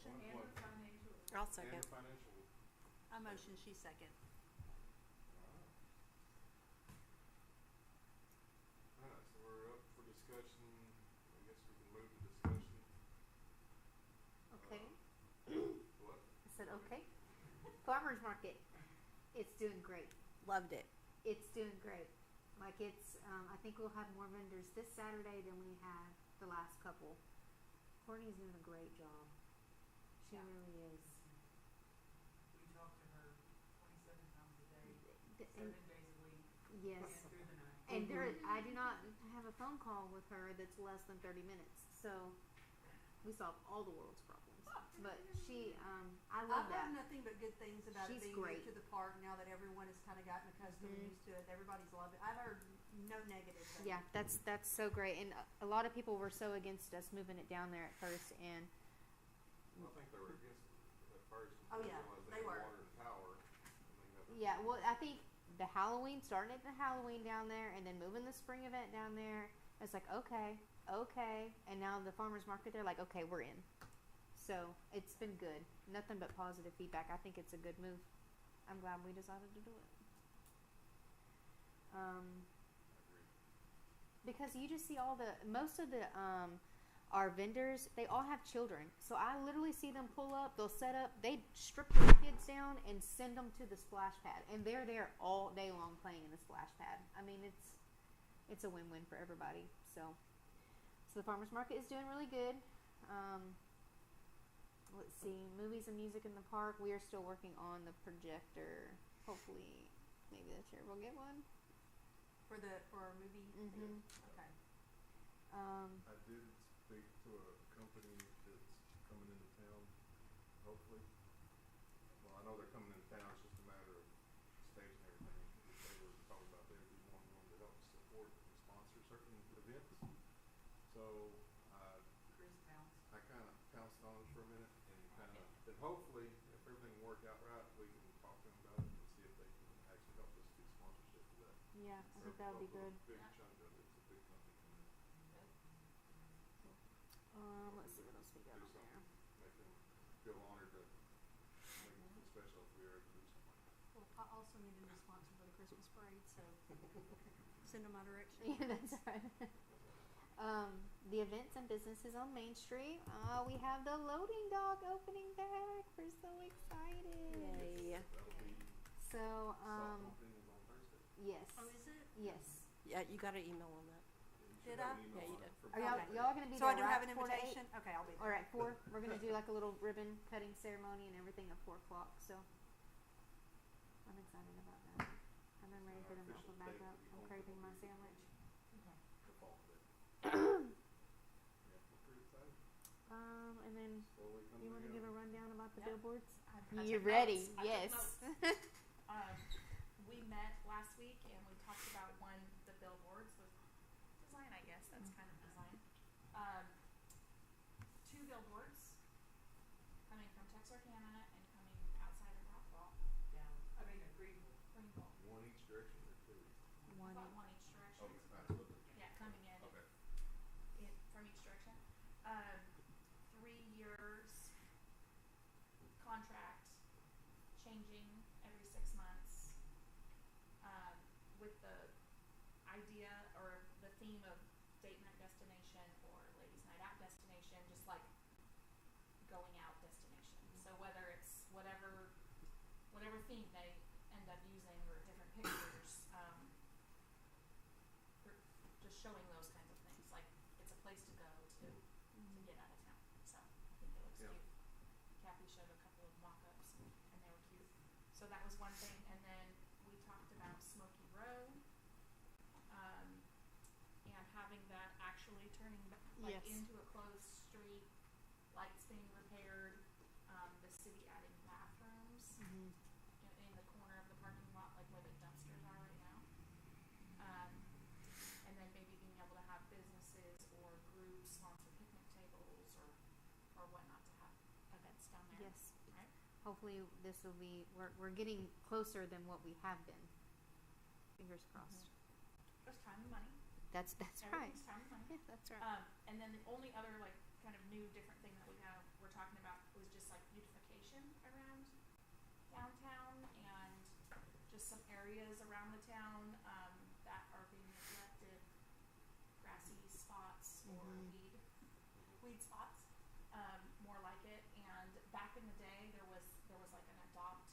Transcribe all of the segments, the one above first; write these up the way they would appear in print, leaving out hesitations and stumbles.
motion? And the financial. I'll And second. the financial. I motion, she second. Alright. Alright, so we're up for discussion. I guess we can move to discussion. Okay. What? I said okay. Farmers market. It's doing great. Loved it. It's doing great. Like it's, I think we'll have more vendors this Saturday than we had the last couple. Courtney's doing a great job. She Yeah. really is. We talk to her 27 times a day, And 7 days a week, yes. and through the night. And there, I do not have a phone call with her that's less than 30 minutes. So we solve all the world's problems. But she, I love I've that. heard nothing but good things about She's it being great. moved to the park now that everyone has kind of gotten accustomed and Mhm. used to it. Everybody's loved it. I've heard no negative things. Yeah, that's so great. And a lot of people were so against us moving it down there at first. And I think they were against it at first. Oh, until yeah, realized they had were. water and power. And then got the- yeah, well, I think the Halloween, starting at the Halloween down there, and then moving the spring event down there. It's like okay, and now the farmers market. They're like, okay, we're in. So it's been good. Nothing but positive feedback. I think it's a good move. I'm glad we decided to do it. I agree. Because you just see all the most of the our vendors, they all have children. So I literally see them pull up, they'll set up, they strip their kids down and send them to the splash pad, and they're there all day long playing in the splash pad. I mean, it's a win-win for everybody. So the farmers market is doing really good. Let's see, movies and music in the park. We are still working on the projector. Hopefully, maybe this year we'll get one. For our movie. Mhm. Okay. I did speak to a company that's coming into town, hopefully. Well, I know they're coming into town, it's just a matter of staging everything. They were talking about they'd be more willing to help support and sponsor certain events. So, Chris pounced. I kind of pounced on it for a minute and and hopefully, if everything worked out right, we can talk to them about it and see if they can actually help us do sponsorship for that. Yeah, I think that would be good. Big chunk of it's a big company coming in. Let's see what else we got Do on there. something, make them feel honored to make it special if we were able to do something like that. Well, I also need a new sponsor for the Christmas parade, so send them my direction. Yeah, that's right. The events and businesses on Main Street. We have the loading dock opening back. We're so excited. Yay. That'll be, So, soft opening is on Thursday. yes. Oh, is it? Yes. Yeah, you got an email on that. You Did should have I? an email Yeah, you on did. it from Are y'all, Thursday. y'all gonna be So I there do right have an 4 to 8? invitation? Okay, I'll be there. Or at 4. We're gonna do like a little ribbon cutting ceremony and everything at 4 o'clock. So I'm excited about that. And I'm ready for them to open back up. I'm craving my sandwich. The fall day. Yeah, we're pretty excited. And then Slowly coming you want to give together. a rundown about the Yep. billboards? I You're took ready? notes. I took Yes. notes. We met last week and we talked about the billboards with design, I guess. That's kind of design. 2 billboards coming from Texarkana and coming outside of Rockwall. Greenville. Greenville. One each direction or two? One. About one each direction. Okay, absolutely. Yeah, coming in Okay. from each direction. 3 years contract, changing every 6 months, with the idea or the theme of date night destination or ladies night out destination, just like going out destination. So whether it's whatever theme they end up using or different pictures, we're just showing those kinds of things. Like it's a place to go to get out of town. So I think it looks Yeah. cute. Kathy showed a couple of mock-ups and they were cute. So that was one thing. And then we talked about Smoky Row, and having that actually turning like Yes. into a closed street, lights being repaired, the city adding bathrooms Mhm. in the corner of the parking lot, like where the dumpsters are right now. And then maybe being able to have businesses or groups sponsor picnic tables or whatnot to have events down there. Yes. Right? Hopefully this will be. We're getting closer than what we have been. Fingers crossed. There's time and money. That's right. Everything's time and money. Yeah, that's right. And then the only other like kind of new different thing that we're talking about was just around downtown and just some areas around the town that are being neglected, grassy spots or weed spots, more like it. And back in the day, there was like an adopt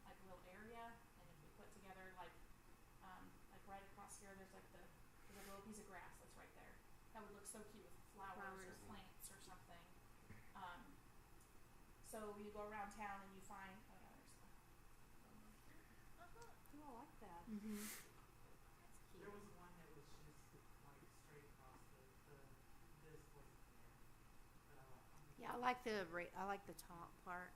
like little area, and if we put together like right across here, there's like there's a little piece of grass that's right there. That would look so cute with flowers or plants or something. So you go around town and you find, oh yeah, Oh, I like that. Mm-hmm. that's There cute. was one that was just like straight across this wasn't there. But I like. Yeah, I like the top part.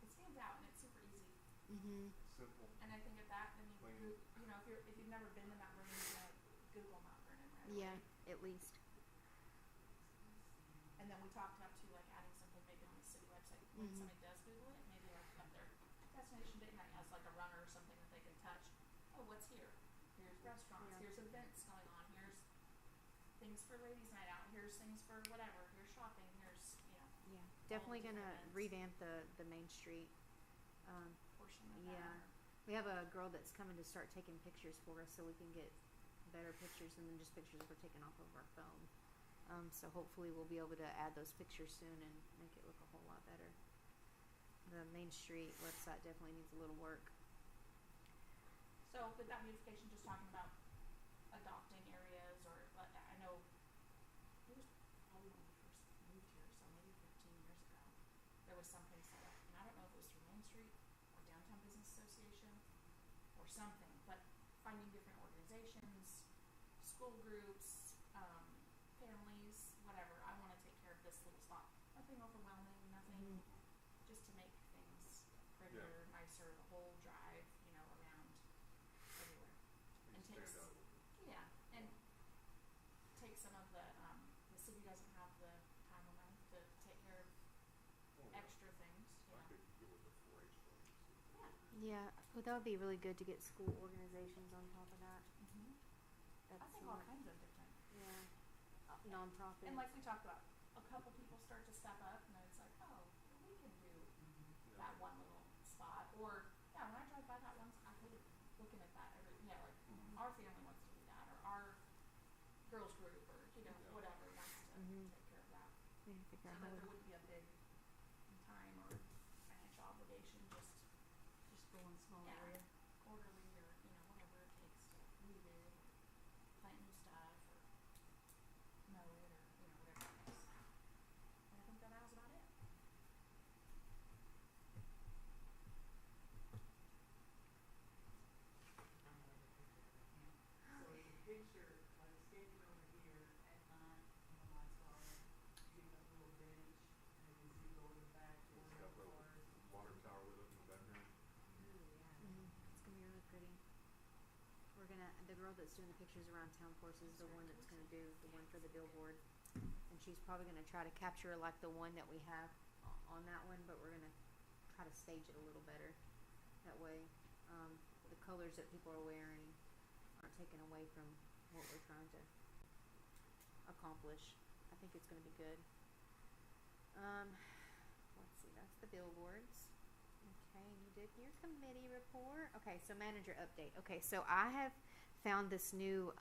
It stands out and it's super easy. Mm-hmm. Simple. And I think of that, then Clean. you know, if you've never been to Mount Vernon, you're gonna Google Mount Vernon right Yeah, away. at least. And then we talked about too, like adding something maybe on the city website when Mhm. somebody does Google it, maybe like up there, Destination Date Night has like a runner or something that they can touch. Oh, what's here? Here's restaurants. Yeah. Here's events going on. Here's things for ladies' night out. Here's things for whatever. Here's shopping. Here's Yeah, definitely different gonna events. revamp the main street. Portion of Yeah. that. We have a girl that's coming to start taking pictures for us, so we can get better pictures than just pictures that we're taking off of our phone. So hopefully we'll be able to add those pictures soon and make it look a whole lot better. The Main Street website definitely needs a little work. So with that beautification, just talking about adopting areas, or I know it was probably when we first moved here, so maybe 15 years ago, there was something set up, and I don't know if it was through Main Street or Downtown Business Association or something, but finding different organizations, school groups, families, whatever. I want to take care of this little spot. Nothing overwhelming, nothing, just to make things prettier, nicer, the whole drive, you know, around everywhere. And Stand takes, out a little bit. yeah, and take some of the city doesn't have the time or money to take care of Oh, yeah. extra things, you I know. could go with the 4-H club. Yeah. Yeah, well, that would be really good to get school organizations on top of that. Mm-hmm. I That's think all kinds of different. yeah, nonprofit. And like we talked about, a couple people start to step up, and then it's like, oh, we can do Yeah. that one little spot. Or yeah, when I drive by that one, I hate looking at that every. Yeah, like Mhm. our family wants to do that, or our girls group, or you know, Yeah. whatever wants to Mhm. take care of that. We need to figure So out that how there to. wouldn't be a big time or financial obligation, just Just go in a small Yeah. area. quarterly or you know whatever it takes to weed it, or plant new stuff, or mow it, or you know whatever it takes. And I think that was about it. I'm gonna look at the picture if I can. So it's a picture, like standing over here at night when the lights are on, you get a little bench and a gazebo in the back, It's one got of the cars. water tower lit up in the background. Ooh, yeah. It's gonna be really pretty. We're gonna. The girl that's doing the pictures around town for us is the one that's gonna do the one for the billboard, and she's probably gonna try to capture like the one that we have on that one, but we're gonna try to stage it a little better. That way, the colors that people are wearing aren't taken away from what we're trying to accomplish. I think it's gonna be good. Let's see. That's the billboards. Okay, you did your committee report. Okay, so manager update. Okay, so I have found this new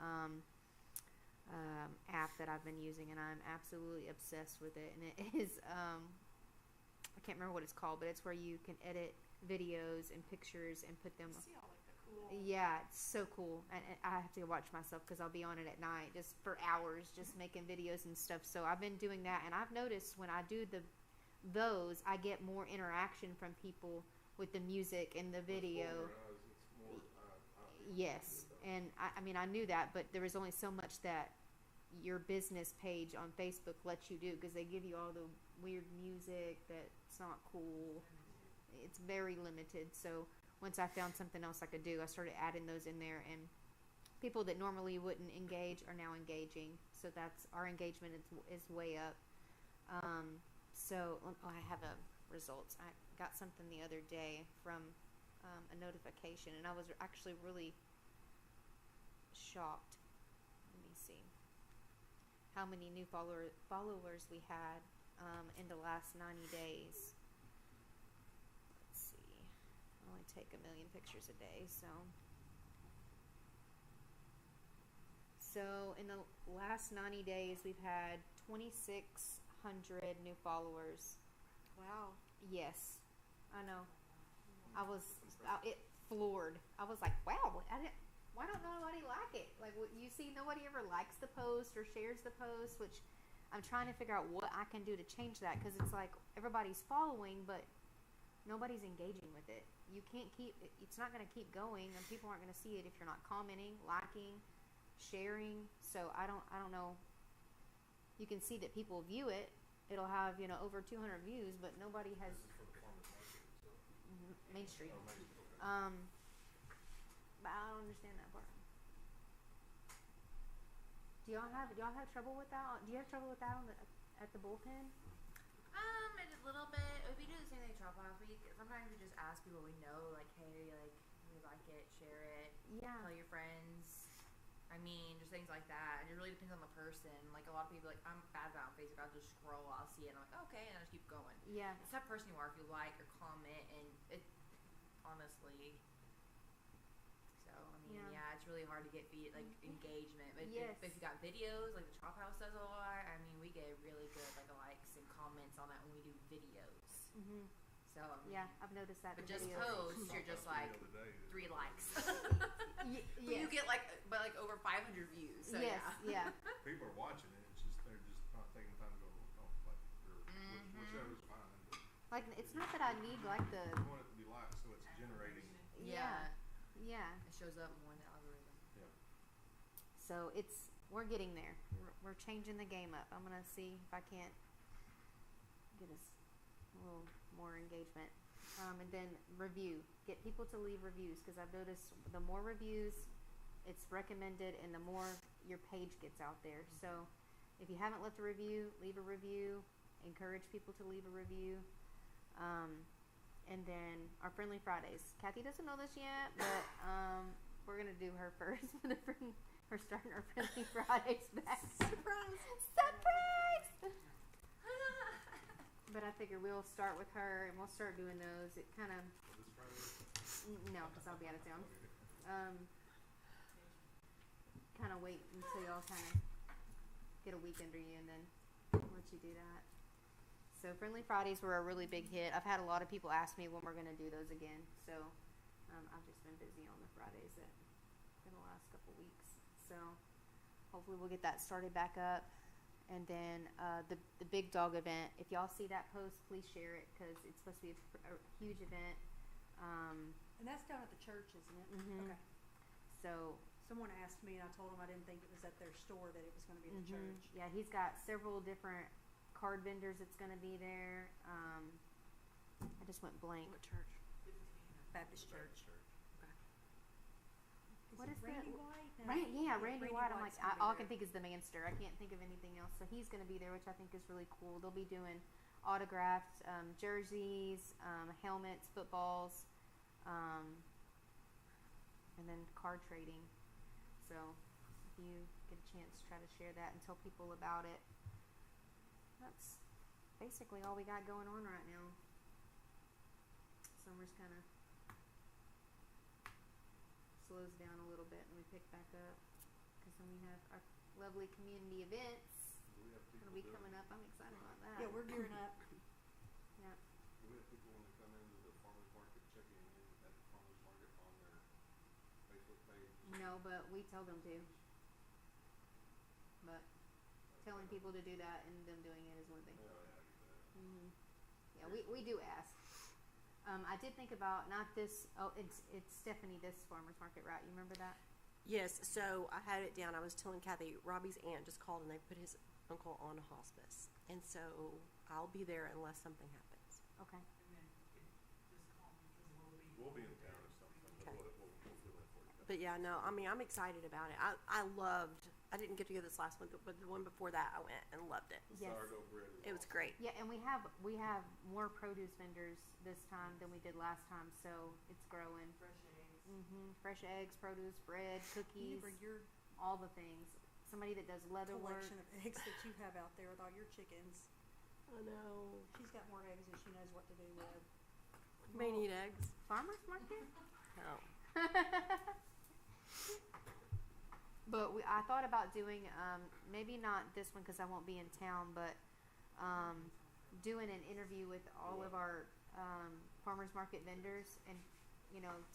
app that I've been using, and I'm absolutely obsessed with it. And it is I can't remember what it's called, but it's where you can edit videos and pictures and put them. See all like the cool. Yeah, it's so cool, and I have to watch myself because I'll be on it at night just for hours, just making videos and stuff. So I've been doing that, and I've noticed when I do those, I get more interaction from people with the music and the video. It's more, Yes, and I mean I knew that, but there was only so much that your business page on Facebook lets you do because they give you all the weird music that's not cool. It's very limited. So once I found something else I could do, I started adding those in there, and people that normally wouldn't engage are now engaging. So that's our engagement is way up. So I have a results. I got something the other day from a notification, and I was actually really shocked. Let me see how many new followers we had in the last 90 days. only take 1 million pictures a day, so. So in the last 90 days, we've had 2,600 new followers. Wow. Yes, I know. It floored. I was like, wow, why don't nobody like it? Like, you see, nobody ever likes the post or shares the post, which I'm trying to figure out what I can do to change that, because it's like everybody's following, but nobody's engaging with it. You can't it's not going to keep going, and people aren't going to see it if you're not commenting, liking, sharing. So I don't know. You can see that people view it. It'll have, over 200 views, but nobody has. This is for the farmer's market itself. Main Street. Oh, Main Street, okay. But I don't understand that part. Do y'all have trouble with that? Do you have trouble with that at the bullpen? A little bit. We do the same thing at Drop Off Week. Sometimes we just ask people we know, like, hey, like, we like it, share it, Yeah. tell your friends. I mean, just things like that. And it really depends on the person. Like, a lot of people, like, I'm bad about Facebook. I'll just scroll, I'll see it, and I'm like, okay, and I just keep going. Yeah. It's that person you are if you like or comment, and it, honestly. So, I mean, yeah, it's really hard to get engagement. But Yes. if you got videos, like the Chop House does a lot, I mean, we get really good, like, likes and comments on that when we do videos. Mhm. So, I mean, Yeah, I've noticed that. but in just videos. post, you're just like The other day, 3 likes. Yes. But you get like over 500 views. So Yes. yeah. Yeah. people are watching it. It's just they're just not taking time to go, like, whichever's fine. But Like, it's not that I need like the. you want it to be liked, so it's generating. Yeah. Yeah. It shows up more in the algorithm. Yeah. So we're getting there. We're changing the game up. I'm gonna see if I can't get us a little more engagement. And then get people to leave reviews, because I've noticed the more reviews, it's recommended, and the more your page gets out there. So if you haven't left a review, leave a review. Encourage people to leave a review. And then our Friendly Fridays. Kathy doesn't know this yet, but we're gonna do her first. We're starting our Friendly Fridays back. Surprise! Surprise! But I figure we'll start with her, and we'll start doing those. It kind of This Friday. no, because I'll be out of town. Okay. Kind of wait until y'all kind of get a week under you, and then let you do that. So Friendly Fridays were a really big hit. I've had a lot of people ask me when we're going to do those again. So I've just been busy on the Fridays in the last couple weeks. So hopefully we'll get that started back up. And then the big dog event. If y'all see that post, please share it, because it's supposed to be a huge event. And that's down at the church, isn't it? Mhm. Okay. So Someone asked me, and I told them I didn't think it was at their store, that it was going to be at the church. yeah, he's got several different card vendors that's going to be there. I just went blank. What church? Baptist Church. What is that? Randy White? No. Randy White. I'm like, White's gonna be all I there. can think is the Manster. I can't think of anything else. So he's going to be there, which I think is really cool. They'll be doing autographed jerseys, helmets, footballs, and then card trading. So if you get a chance, try to share that and tell people about it. That's basically all we got going on right now. Summer's kind of slows down a little bit, and we pick back up, because then we have our lovely community events Do we have people that'll be doing- coming up. I'm excited about that. Yeah, we're gearing up. Yeah. Do we have people when they come into the farmer's market checking in at the farmer's market on their Facebook page? No, but we tell them to. But telling people to do that and them doing it is one thing. Yeah, I get that. Mm-hmm. Yeah, we do ask. I did think about not this. Oh, it's Stephanie. This farmers market route. You remember that? Yes, so I had it down. I was telling Kathy, Robbie's aunt just called and they put his uncle on hospice. And so I'll be there unless something happens. Okay. And then just call me because We'll be in town or something, but Okay. we'll fill in for you. But yeah, no, I mean, I'm excited about it. I didn't get to go this last one, but the one before that I went and loved it. Yes. Sourdough bread is It was awesome. great. Yeah, and we have more produce vendors this time than we did last time, so it's growing. fresh eggs. Fresh eggs, produce, bread, You need cookies, to bring your all the things. Somebody that does leather work. collection of eggs that you have out there with all your chickens. I know. She's got more eggs than she knows what to do with. May need eggs. Farmers market. Oh. But I thought about doing maybe not this one because I won't be in town, but doing an interview with all of our farmers market vendors and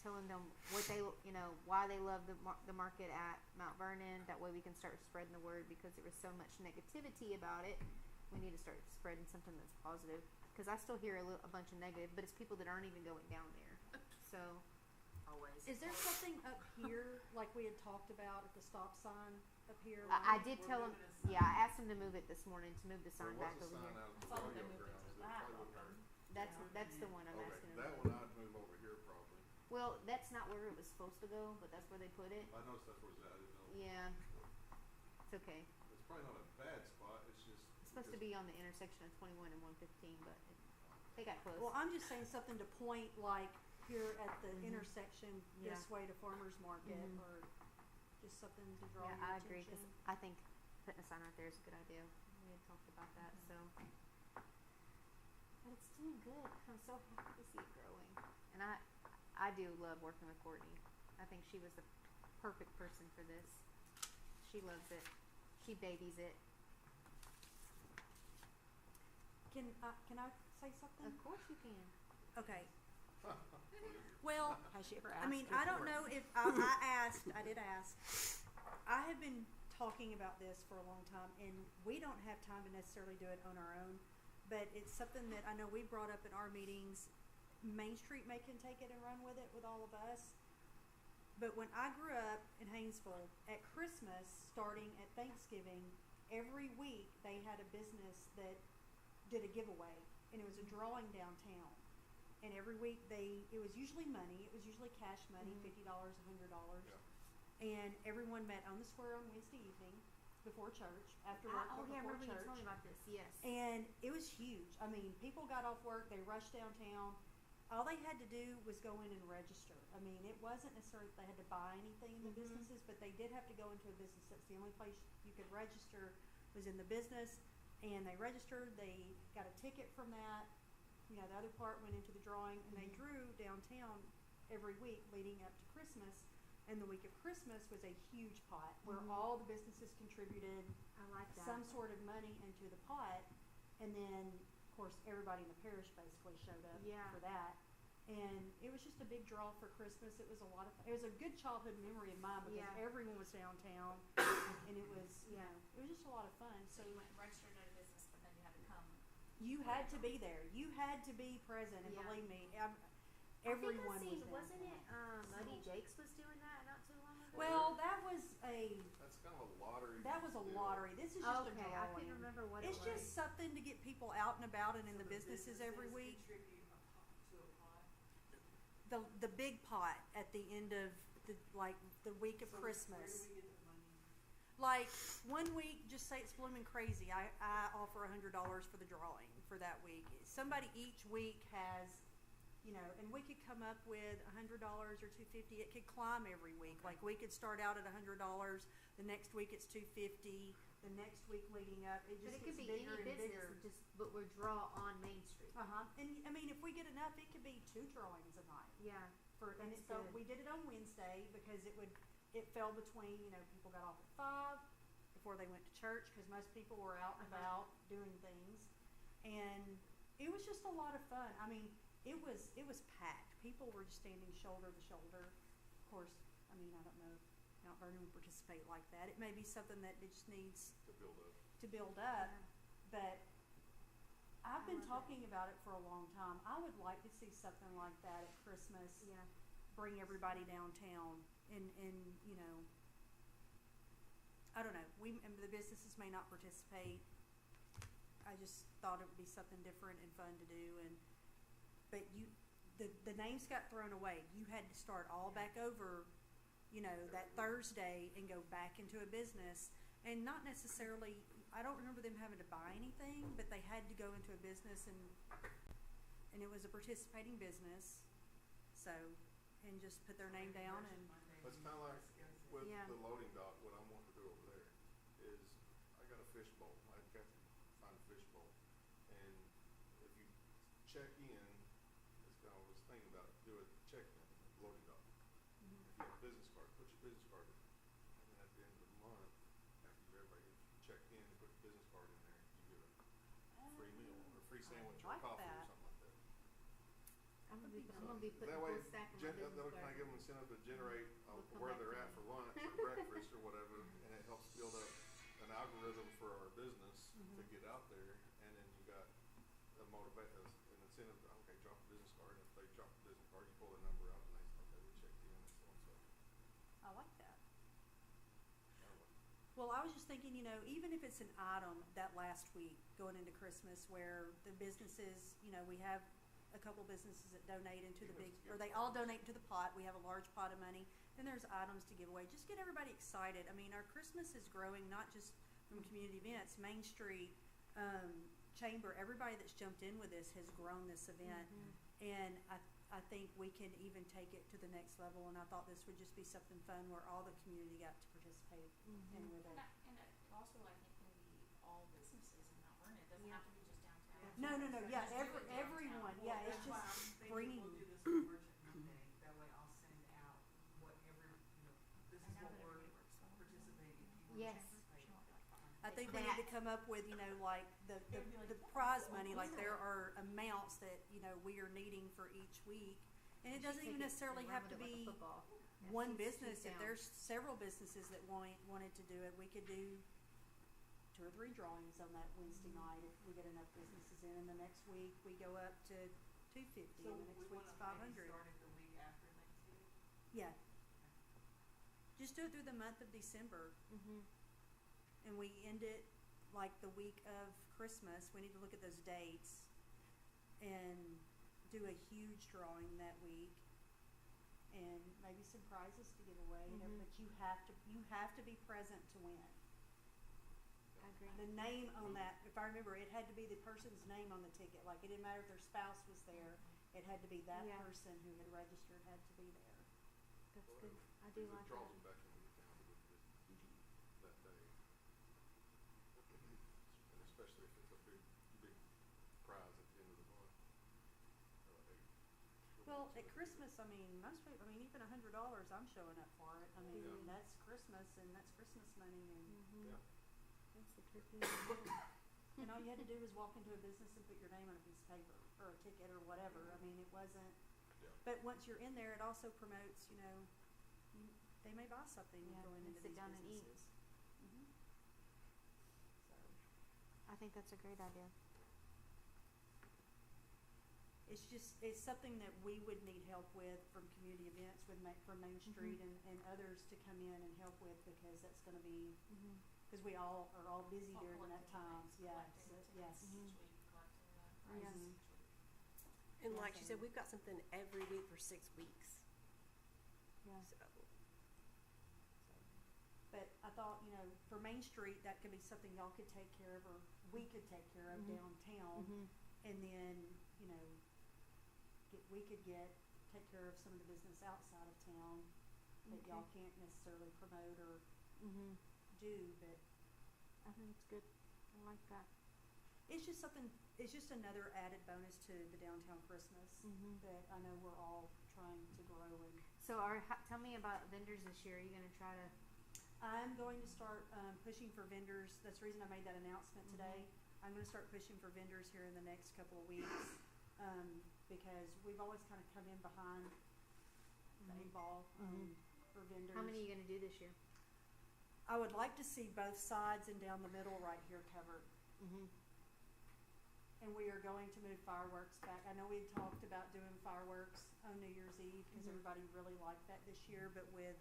telling them what they why they love the market at Mount Vernon. That way we can start spreading the word because there was so much negativity about it. We need to start spreading something that's positive because I still hear a bunch of negative, but it's people that aren't even going down there. So. Always. Is there something up here, like we had talked about at the stop sign up here? I did We're tell him. moving a sign. Yeah, I asked him to move it this morning to move the sign There back was a over sign here. out at the I saw that they rodeo moved it grounds. to It that probably wouldn't one. hurt. That's the one I'm Okay, asking him. that about. one I'd move over here probably. Well, that's not where it was supposed to go, but that's where they put it. I noticed that's where it's at. I didn't know. Yeah, it's okay. It's probably not a bad spot. It's just. It's supposed to be on the intersection of 21 and 115, but they got close. Well, I'm just saying something to point like here at the Mhm. intersection Yeah. this way to Farmers Market Mhm. or just something to draw Yeah, your I agree because attention. I think putting a sign right there is a good idea. We had talked about that, so. But it's doing good. I'm so happy to see it growing, and I do love working with Courtney. I think she was the perfect person for this. She loves it. She babies it. Can I say something? Of course you can. Okay. Well, Has she ever I asked mean, I don't before? know if I did ask. I have been talking about this for a long time, and we don't have time to necessarily do it on our own. But it's something that I know we brought up in our meetings. Main Street may can take it and run with it with all of us. But when I grew up in Haynesville, at Christmas, starting at Thanksgiving, every week they had a business that did a giveaway, and it was a drawing downtown. And every week it was usually money. It was usually cash money, Mhm. $50, $100. Yeah. And everyone met on the square on Wednesday evening before church, after work, Oh but yeah, I before remember you church. told me about this. Yes. And it was huge. I mean, people got off work, they rushed downtown. All they had to do was go in and register. I mean, it wasn't necessarily that they had to buy anything in the Mhm. businesses, but they did have to go into a business. That's the only place you could register was in the business. And they registered, they got a ticket from that. The other part went into the drawing, and they Mhm. drew downtown every week leading up to Christmas. And the week of Christmas was a huge pot where Mhm. all the businesses contributed I like that. some sort of money into the pot, and then of course everybody in the parish basically showed up Yeah. for that. And it was just a big draw for Christmas. It was a lot of fun. It was a good childhood memory of mine because Yeah. everyone was downtown, and it was it was just a lot of fun. So you went and registered at a business, but then you had to come. You had to be there. You had to be present, and Yeah. believe me, I everyone think I seen, was there. wasn't it Muddy Jakes was doing that not too long ago? Well, that was a That's kind of a lottery. lottery. deal. This is just a Okay, I drawing. couldn't remember what It's it was. just something to get people out and about and in the So businesses every week. Contribute to a pot. The big pot at the end of the week of So Christmas. Where do we get the money? Like 1 week, just say it's blooming crazy. I offer $100 for the drawing for that week. Somebody each week has, and we could come up with $100 or $250. It could climb every week. Okay. Like we could start out at $100. The next week it's $250. The next week leading up, it But just it could gets be any bigger and business, bigger. but we're draw on Main Street. And I mean, if we get enough, it could be 2 drawings a night. Yeah. And That's it fell, good. we did it on Wednesday because it fell between, people got off at 5 before they went to church because most people were out and about doing things. And it was just a lot of fun. I mean, it was packed. People were just standing shoulder to shoulder. Of course, I mean, I don't know if Mount Vernon would participate like that. It may be something that it just needs To build up. to build up. Yeah. But I've I been love talking about it for a long time. I would like to see something like that at Christmas. Yeah. Bring everybody downtown and I don't know. And the businesses may not participate. I just thought it would be something different and fun to do. But the names got thrown away. You had to start all back over, that Thursday and go back into a business. And not necessarily, I don't remember them having to buy anything, but they had to go into a business and it was a participating business. So, and just put their name down and, That's kind of like with Yeah. the loading dock. What I'm wanting to do over there is I got a fishbowl. I've got to find a fishbowl, and if you check in, I was thinking do a check-in, loading dock. If you have a business card, put your business card in. And then at the end of the month, after everybody, if you check in and put your business card in there, you get a free meal or a free sandwich or like coffee that. or something like that. I'm gonna be So, putting That a way, full stack of my business that'll kind of card. give them incentive to generate They'll come where back they're to at me. for lunch or breakfast or whatever, and it helps build up an algorithm for our business to get out there, and then you got a an incentive to, okay, drop a business card, and if they drop a business card, you pull the number out, and they say, okay, we checked in, and so on, so. I like that. Anyway. Well, I was just thinking, you know, even if it's an item that last week going into Christmas where the businesses, you know, we have a couple businesses that donate into the Even big, if it's or gift they all cards. donate into the pot. We have a large pot of money. Then there's items to give away. Just get everybody excited. I mean, our Christmas is growing not just from community events. Main Street, Chamber, everybody that's jumped in with this has grown this event. And I think we can even take it to the next level. And I thought this would just be something fun where all the community got to participate in with it. And it also, I think, can be all businesses in Mount Vernon. It doesn't Yeah. have to be just downtown. No, no, no. Yeah, Just do it downtown. everyone. Well, Yeah, it's that's why just I'm thinking bringing. we'll do this on Merchant Monday, that way I'll send out whatever, this is And now what that we're everybody works well. participating, if you Yes. want to participate. I think we need to come up with, you know, like the prize money, like there are amounts that, you know, we are needing for each week. And it doesn't even necessarily have to be one business. If there's several businesses that wanted to do it, we could do 2 or 3 drawings on that Wednesday night if we get enough businesses in. And the next week we go up to 250, So and the we next wanna week's maybe 500. start it the week after Thanksgiving? Yeah. Just do it through the month of December. And we end it like the week of Christmas. We need to look at those dates and do a huge drawing that week, and maybe some prizes to give away. But you have to be present to win. I agree. The name on that, if I remember, it had to be the person's name on the ticket. Like, it didn't matter if their spouse was there. It had to be that Yeah. person who had registered had to be there. That's good. I do Because like it draws that. them back into the town to visit that day. And especially if it's a big prize at the end of the month. Well, at Christmas, I mean, most people, I mean, even $100, I'm showing up for it. I mean, Yeah. that's Christmas, and that's Christmas money, and Yeah. That's the turkey in the middle. and all you had to do was walk into a business and put your name on a piece of paper or a ticket or whatever. I mean, it wasn't. Yeah. But once you're in there, it also promotes, you know, they may buy something Yeah, going and into sit these down and eat. businesses. Mhm. So I think that's a great idea. it's something that we would need help with from community events from Main Street and others to come in and help with, because that's going to be, because we all are all busy All during that collecting time. things, Yeah. collecting So, tickets yes. each week, collecting the Yes. prizes each week. And like she said, Awesome. we've got something every week for 6 weeks. Yeah. So But I thought, you know, for Main Street, that could be something y'all could take care of, or we could take care of downtown, and then, you know, we could take care of some of the business outside of town that y'all can't necessarily promote or do, but I think it's good. I like that. it's just something, it's just another added bonus to the downtown Christmas that I know we're all trying to grow in. So, tell me about vendors this year. Are you going to try to? I'm going to start pushing for vendors. That's the reason I made that announcement today. I'm going to start pushing for vendors here in the next couple of weeks, because we've always kind of come in behind the 8 ball for vendors. How many are you going to do this year? I would like to see both sides and down the middle right here covered. And we are going to move fireworks back. I know we had talked about doing fireworks on New Year's Eve because everybody really liked that this year, but with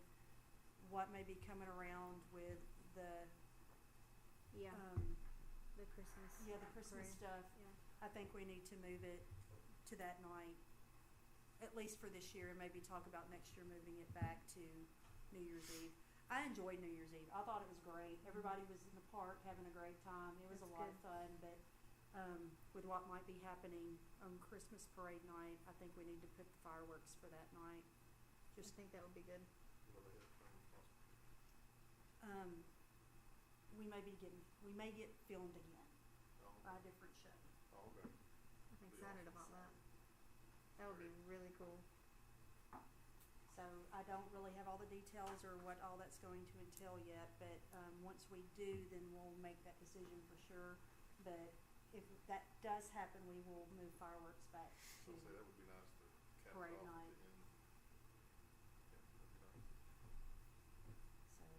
what may be coming around with the Yeah. The Christmas. the Christmas parade. stuff, Yeah. I think we need to move it to that night, at least for this year, and maybe talk about next year moving it back to New Year's Eve. I enjoyed New Year's Eve. I thought it was great. Everybody was in the park having a great time. It was That's a lot good. of fun, but with what might be happening on Christmas parade night, I think we need to put the fireworks for that night. I think that would be good. What they have planned possibly. We may get filmed again Oh, by a different show. oh, okay. I'm Be excited awesome. about that. That would be really cool. I don't really have all the details or what all that's going to entail yet, but, once we do, then we'll make that decision for sure. But if that does happen, we will move fireworks back to So I'll say that would be nice to cap it parade off night. at the end. Yeah, that'd be nice. So.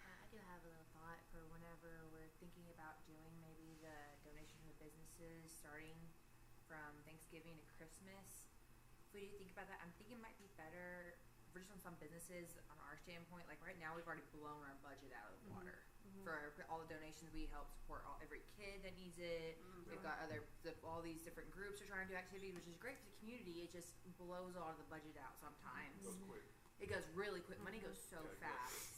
I do have a little thought for whenever we're thinking about doing maybe the donation to the businesses starting from Thanksgiving to Christmas. If we do think about that, I'm thinking it might be better for just on some businesses on our standpoint. Like right now, we've already blown our budget out of the water for all the donations. We help support every kid that needs it. We've got all these different groups are trying to do activities, which is great for the community. It just blows all of the budget out sometimes. Goes quick. It goes really quick. Money goes so Yeah, it fast.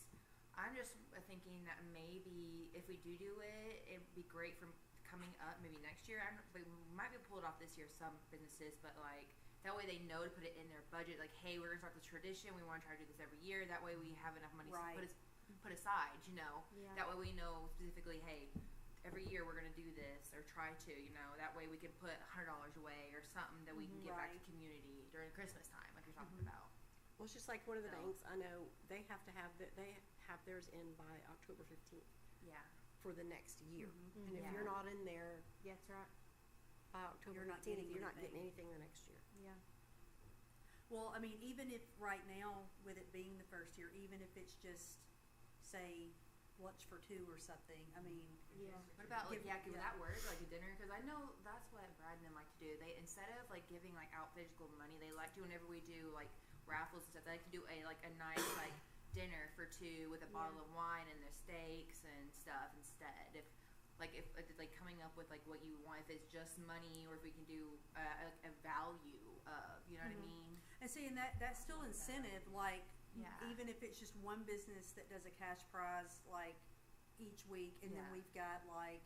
I'm just thinking that maybe if we do it, it'd be great for coming up maybe next year. But we might be able to pull it off this year, some businesses, but like that way they know to put it in their budget. Like, hey, we're gonna start this tradition. We want to try to do this every year. That way we have enough money Right. put aside. You know, Yeah. that way we know specifically, hey, every year we're gonna do this or try to. You know, that way we can put $100 away or something that we can give back to the community during Christmas time, like you're talking about. Well, it's just like one of the So- banks, I know they have to have they have theirs in by October 15th Yeah. for the next year. Mhm. And if Yeah. you're not in there Yeah, that's right. by October You're not 15th, getting you're not getting anything. anything the next year. Yeah. Well, I mean, even if right now, with it being the first year, even if it's just, say, lunch for two or something, I mean, Yeah. What about like Give- would yeah. that work like a dinner? Because I know that's what Brad and them like to do. They instead of like giving like out physical money, they like to whenever we do like raffles and stuff. They like to do a nice like dinner for two with a bottle of wine and their steaks and stuff instead. If coming up with like what you want, if it's just money or if we can do a value of, you know what I mean? and see, and that's still incentive, like, Yeah. even if it's just one business that does a cash prize, like, each week, and then Yeah. we've got, like,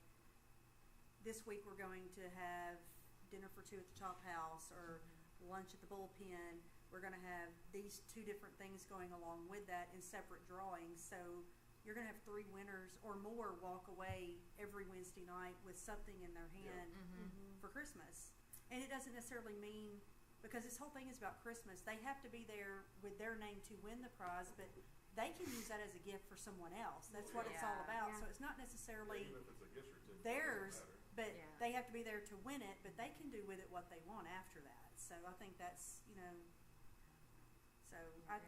this week we're going to have dinner for two at the Chop House, or lunch at the Bullpen. We're gonna have these two different things going along with that in separate drawings, so you're gonna have 3 winners or more walk away every Wednesday night with something in their hand for Christmas. And it doesn't necessarily mean, because this whole thing is about Christmas, they have to be there with their name to win the prize, but they can use that as a gift for someone else. That's what it's all Yeah. about. Yeah. So it's not necessarily Even if it's a gift certificate, theirs, it doesn't matter. but Yeah. they have to be there to win it, but they can do with it what they want after that. So I think that's, so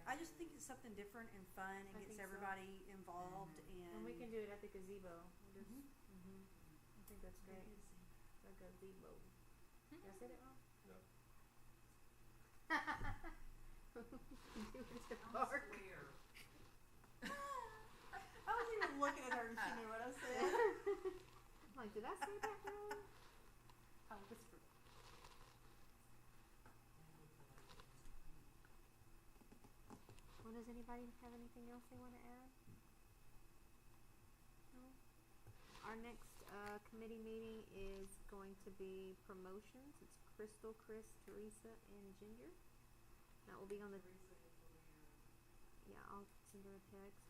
I just think it's something different and fun and I gets think so. everybody involved And we can do it at the gazebo. Just, Mhm. I think that's great. The gazebo. Did I say that wrong? No. Do it at the I'm park. square. I was even looking at her and she knew what I said. I'm like, did I say that wrong? I whispered. Well, does anybody have anything else they want to add? No? Our next committee meeting is going to be promotions. It's Crystal, Chris, Teresa, and Ginger. That will be on the. Yeah, I'll send her a text.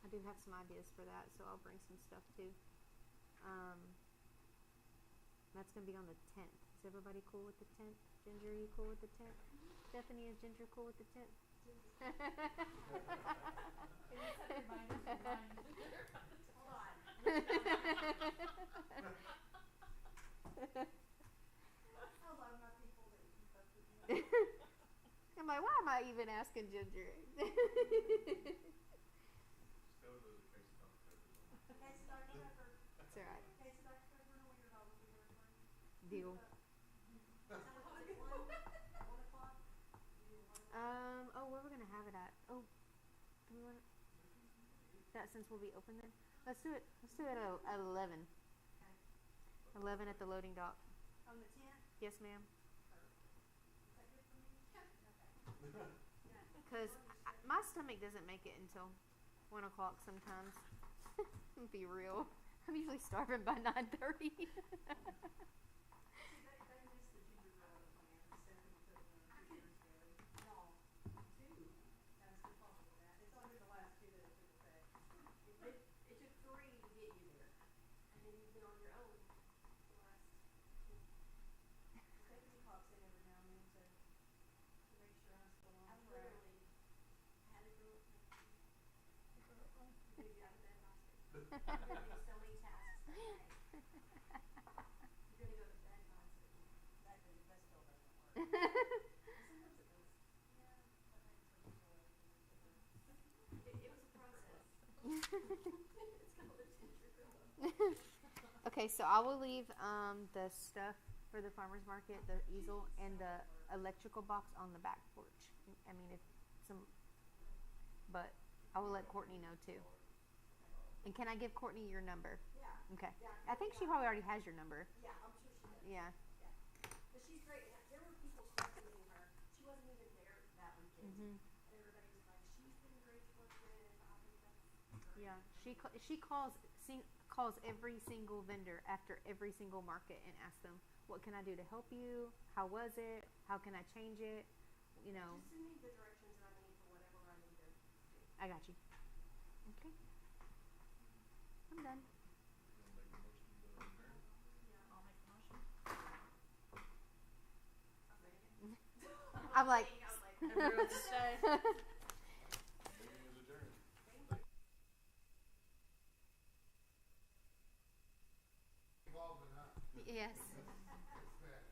I do have some ideas for that, so I'll bring some stuff too. That's gonna be on the 10th. Is everybody cool with the 10th? Ginger, you cool with the 10th? Stephanie and Ginger cool with the 10th? I'm like, why am I even asking Ginger? Just go to the case of Dr. Pepper's. It's alright. Deal. Oh, where we're gonna have it at? Oh, do we want that since we'll be open then? Let's do it. Let's do it at 11. 11 at the loading dock. On the 10th? Yes, ma'am. Cause my stomach doesn't make it until 1 o'clock sometimes. Be real. I'm usually starving by 9:30. so many tasks a day. You're gonna go to bed by that still doesn't work. Sometimes it does. Yeah, it was a process. It's called a ginger. Okay, so I will leave the stuff for the farmers market, the easel, and the electrical box on the back porch. I mean, if some, but I will let Courtney know too. And can I give Courtney your number? Yeah. Okay. Yeah, I think she probably already has your number. Yeah, I'm sure she does. Yeah. But she's great. And there were people questioning her. She wasn't even there that weekend. Mhm. And everybody was like, she's been great to work with. I think that's great. Yeah. She calls every single vendor after every single market and asks them, "What can I do to help you? How was it? How can I change it?" You know. Just send me the directions that I need for whatever I need to do. I got you. Okay. I'm done. I'll make the motion. I'm like, Everyone stay. Meeting is adjourned. yes. It's that.